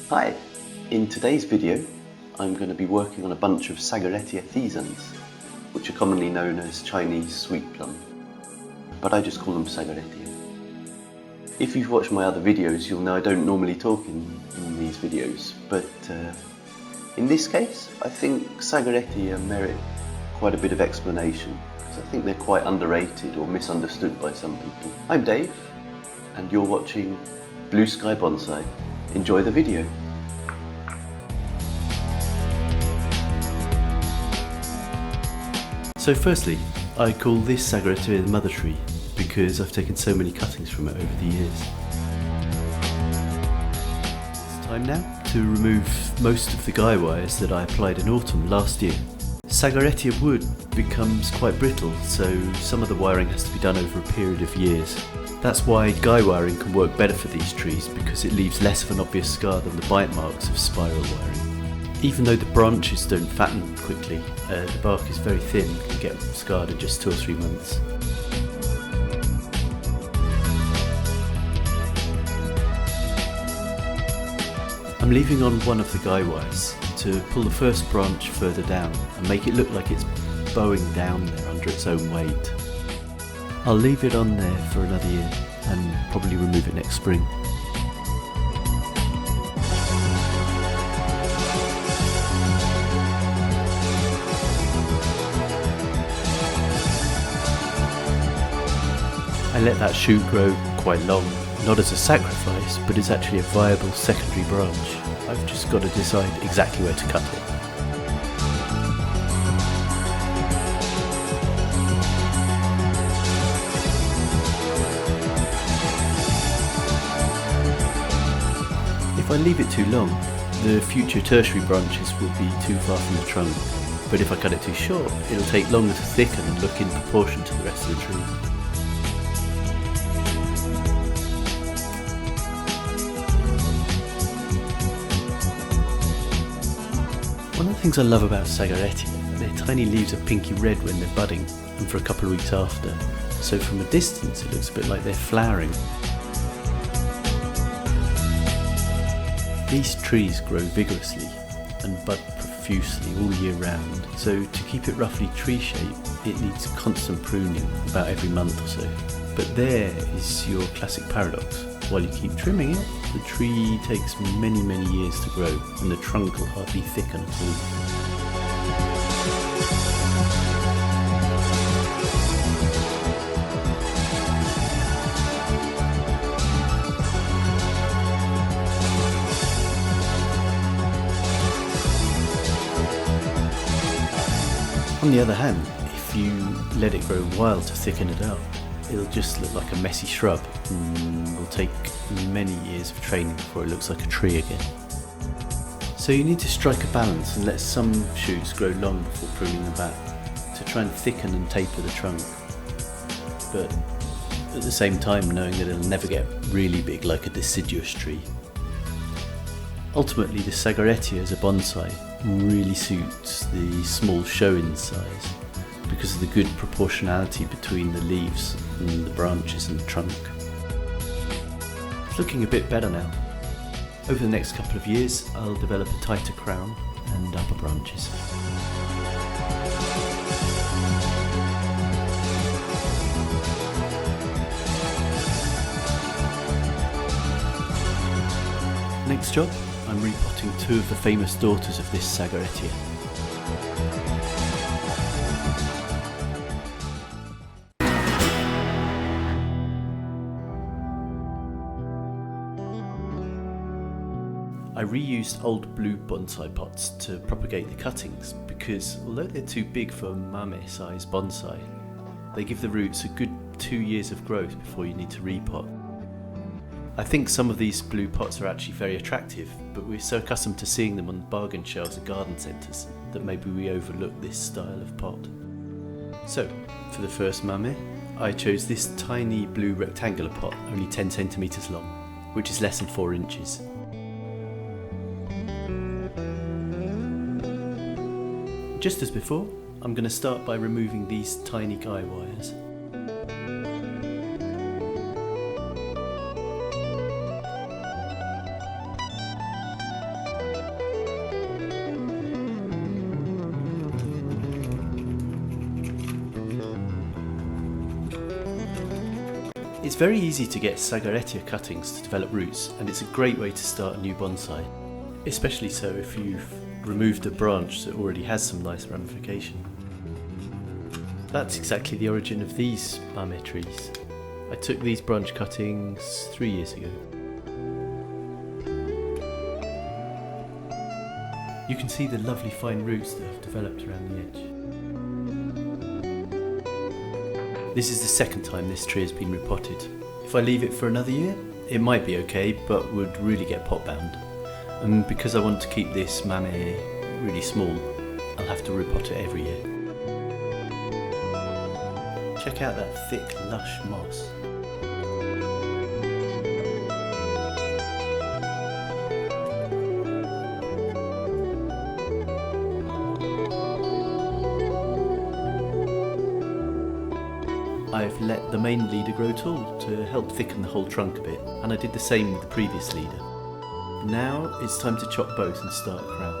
Hi, in today's video I'm going to be working on a bunch of Sageretia Theezans, which are commonly known as Chinese Sweet Plum, but I just call them Sageretia. If you've watched my other videos, you'll know I don't normally talk in these videos, but in this case I think Sageretia merit quite a bit of explanation, because I think they're quite underrated or misunderstood by some people. I'm Dave, and you're watching Blue Sky Bonsai. Enjoy the video. So firstly, I call this Sageretia the mother tree because I've taken so many cuttings from it over the years. It's time now to remove most of the guy wires that I applied in autumn last year. Sageretia wood becomes quite brittle, so some of the wiring has to be done over a period of years. That's why guy wiring can work better for these trees, because it leaves less of an obvious scar than the bite marks of spiral wiring. Even though the branches don't fatten quickly, the bark is very thin and can get scarred in just 2 or 3 months. I'm leaving on one of the guy wires to pull the first branch further down and make it look like it's bowing down there under its own weight. I'll leave it on there for another year and probably remove it next spring. I let that shoot grow quite long, not as a sacrifice, but as actually a viable secondary branch. I've just got to decide exactly where to cut it. If I leave it too long, the future tertiary branches will be too far from the trunk, but if I cut it too short, it'll take longer to thicken and look in proportion to the rest of the tree. One of the things I love about Sageretia, their tiny leaves are pinky red when they're budding and for a couple of weeks after, so from a distance it looks a bit like they're flowering. These trees grow vigorously and bud profusely all year round, so to keep it roughly tree shape it needs constant pruning about every month or so. But there is your classic paradox. While you keep trimming it, the tree takes many years to grow and the trunk will hardly thicken at all. On the other hand, if you let it grow wild to thicken it up, it'll just look like a messy shrub and will take many years of training before it looks like a tree again. So you need to strike a balance and let some shoots grow long before pruning them back, to try and thicken and taper the trunk, but at the same time knowing that it'll never get really big like a deciduous tree. Ultimately, the Sageretia as a bonsai really suits the small shohin-size because of the good proportionality between the leaves and the branches and the trunk. It's looking a bit better now. Over the next couple of years I'll develop a tighter crown and upper branches. Next job, I'm repotting 2 of the famous daughters of this Sageretia. I reused old blue bonsai pots to propagate the cuttings because although they're too big for mame-size bonsai, they give the roots a good 2 years of growth before you need to repot. I think some of these blue pots are actually very attractive, but we're so accustomed to seeing them on bargain shelves at garden centres that maybe we overlook this style of pot. So, for the first mame, I chose this tiny blue rectangular pot, only 10 centimetres long, which is less than 4 inches. Just as before, I'm going to start by removing these tiny guy wires. It's very easy to get Sageretia cuttings to develop roots, and it's a great way to start a new bonsai, especially so if you've removed a branch that already has some nice ramification. That's exactly the origin of these mame trees. I took these branch cuttings 3 years ago. You can see the lovely fine roots that have developed around the edge. This is the second time this tree has been repotted. If I leave it for another year, it might be okay, but would really get pot bound. And because I want to keep this mame really small, I'll have to repot it every year. Check out that thick, lush moss. I've let the main leader grow tall to help thicken the whole trunk a bit, and I did the same with the previous leader. Now it's time to chop both and start a crown.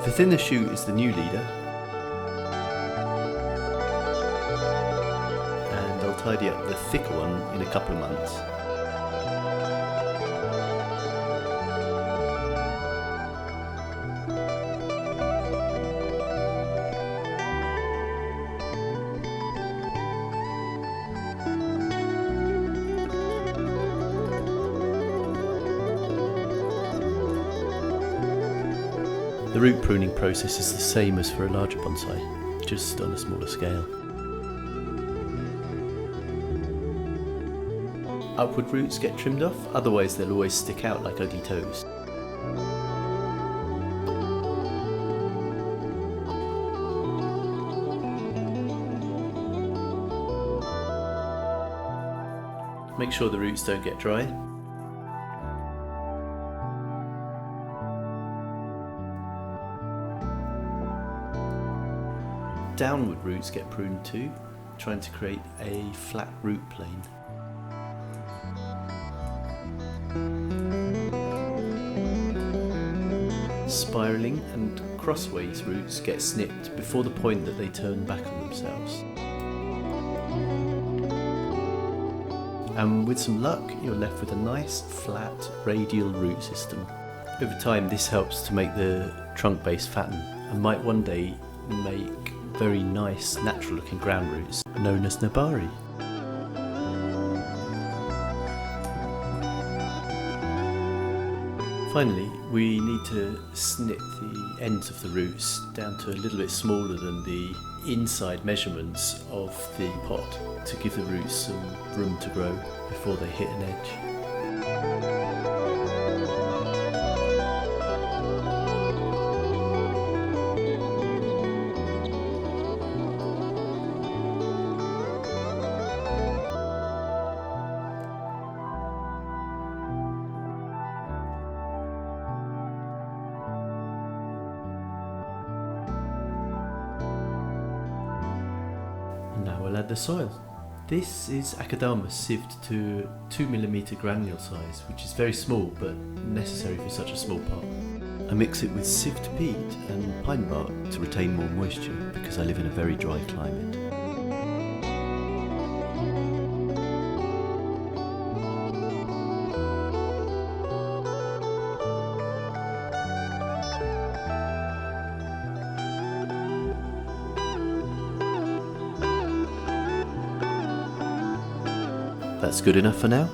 The thinner shoot is the new leader, and I'll tidy up the thicker one in a couple of months. The root pruning process is the same as for a larger bonsai, just on a smaller scale. Upward roots get trimmed off, otherwise they'll always stick out like ugly toes. Make sure the roots don't get dry. Downward roots get pruned too, trying to create a flat root plane. Spiralling and crossways roots get snipped before the point that they turn back on themselves. And with some luck, you're left with a nice, flat, radial root system. Over time, this helps to make the trunk base fatten and might one day make very nice, natural-looking ground roots, known as nabari. Finally, we need to snip the ends of the roots down to a little bit smaller than the inside measurements of the pot to give the roots some room to grow before they hit an edge. Now we'll add the soil. This is Akadama sieved to 2mm granule size, which is very small but necessary for such a small pot. I mix it with sieved peat and pine bark to retain more moisture because I live in a very dry climate. That's good enough for now.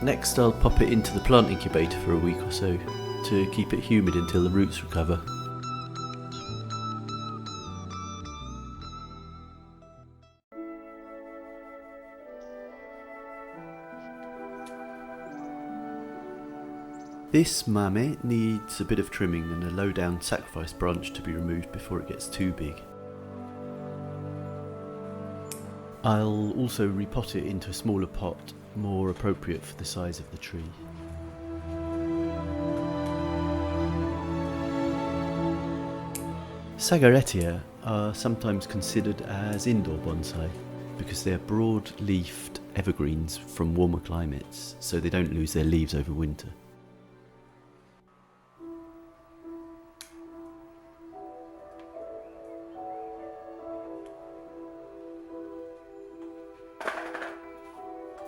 Next I'll pop it into the plant incubator for a week or so to keep it humid until the roots recover. This mame needs a bit of trimming and a low down sacrifice branch to be removed before it gets too big. I'll also repot it into a smaller pot, more appropriate for the size of the tree. Sageretia are sometimes considered as indoor bonsai because they're broad-leafed evergreens from warmer climates, so they don't lose their leaves over winter.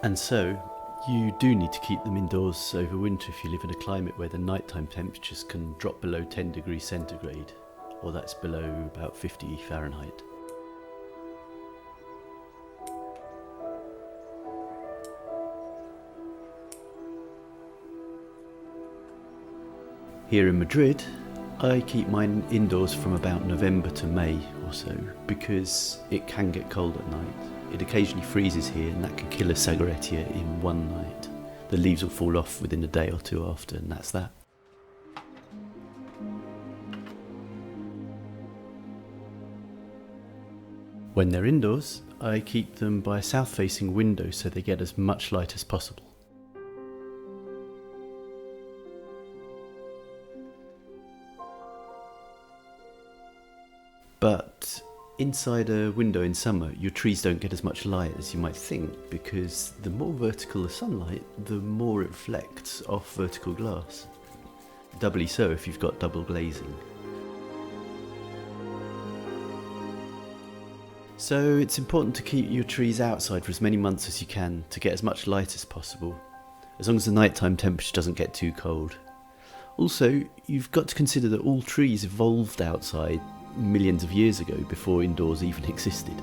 And so, you do need to keep them indoors over winter if you live in a climate where the nighttime temperatures can drop below 10 degrees centigrade, or that's below about 50 Fahrenheit. Here in Madrid, I keep mine indoors from about November to May or so, because it can get cold at night. It occasionally freezes here, and that can kill a Sageretia in one night. The leaves will fall off within a day or two after, and that's that. When they're indoors, I keep them by a south-facing window so they get as much light as possible. But inside a window in summer, your trees don't get as much light as you might think, because the more vertical the sunlight, the more it reflects off vertical glass. Doubly so if you've got double glazing. So it's important to keep your trees outside for as many months as you can to get as much light as possible, as long as the nighttime temperature doesn't get too cold. Also, you've got to consider that all trees evolved outside millions of years ago before indoors even existed.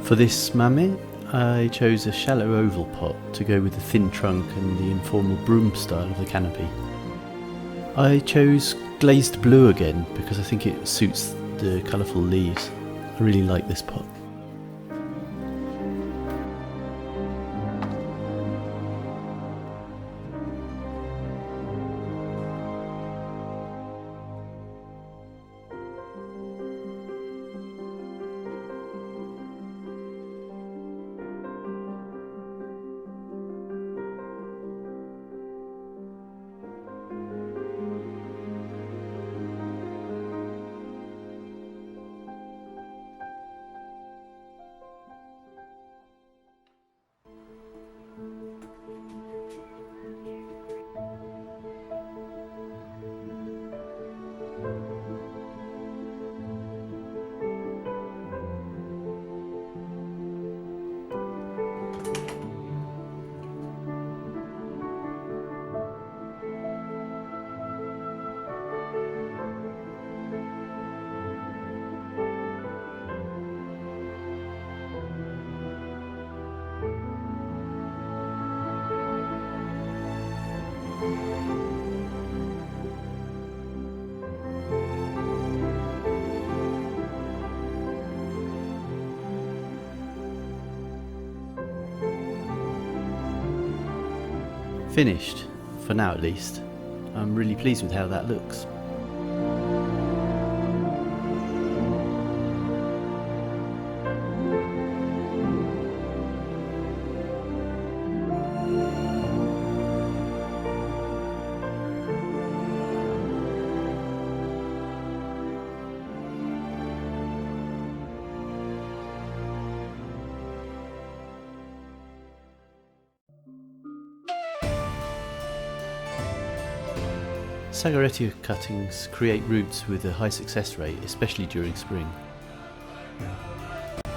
For this mame, I chose a shallow oval pot to go with the thin trunk and the informal broom style of the canopy. I chose glazed blue again because I think it suits the colourful leaves. I really like this pot. Finished, for now at least. I'm really pleased with how that looks. Sageretia cuttings create roots with a high success rate, especially during spring.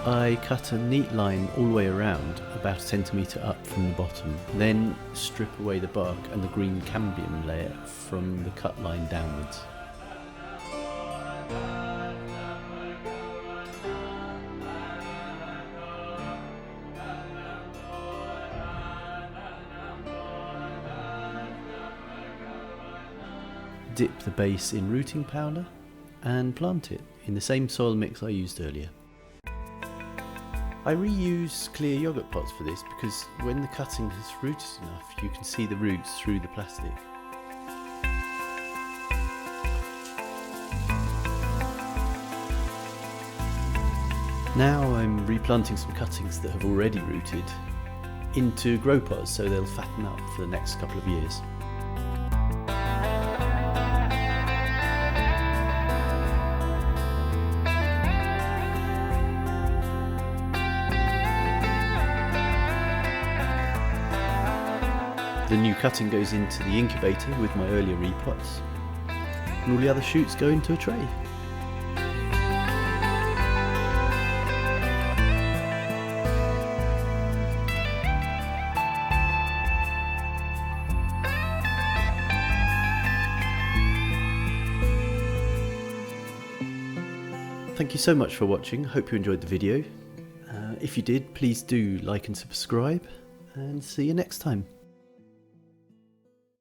I cut a neat line all the way around, about a centimetre up from the bottom, then strip away the bark and the green cambium layer from the cut line downwards. Dip the base in rooting powder and plant it in the same soil mix I used earlier. I reuse clear yogurt pots for this because when the cutting has rooted enough, you can see the roots through the plastic. Now I'm replanting some cuttings that have already rooted into grow pots so they'll fatten up for the next couple of years. The new cutting goes into the incubator with my earlier repots, and all the other shoots go into a tray. Thank you so much for watching. Hope you enjoyed the video. If you did, please do like and subscribe, and see you next time.